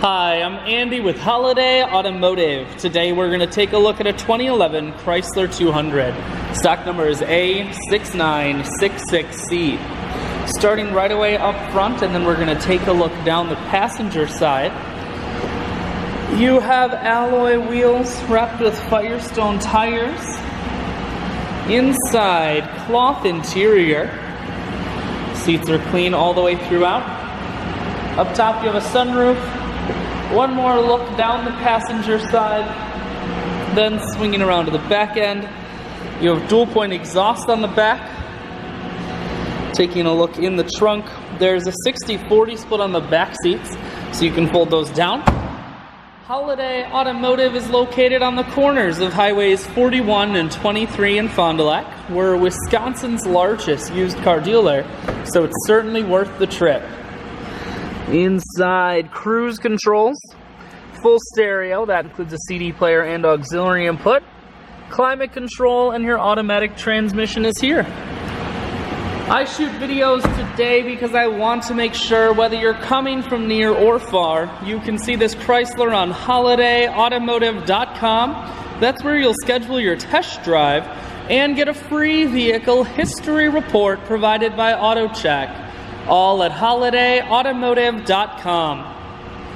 Hi, I'm Andy with Holiday Automotive. Today we're going to take a look at a 2011 Chrysler 200. Stock number is A6966C. Starting right away up front, and then we're going to take a look down the passenger side. You have alloy wheels wrapped with Firestone tires. Inside, cloth interior. Seats are clean all the way throughout. Up top you have a sunroof. One more look down the passenger side, then swinging around to the back end. You have dual point exhaust on the back. Taking a look in the trunk, there's a 60-40 split on the back seats, so you can fold those down. Holiday Automotive is located on the corners of highways 41 and 23 in Fond du Lac. We're Wisconsin's largest used car dealer, so it's certainly worth the trip. Inside, cruise controls, full stereo, that includes a CD player and auxiliary input, climate control, and your automatic transmission is here. I shoot videos today because I want to make sure whether you're coming from near or far, you can see this Chrysler on holidayautomotive.com. That's where you'll schedule your test drive and get a free vehicle history report provided by AutoCheck. All at holidayautomotive.com.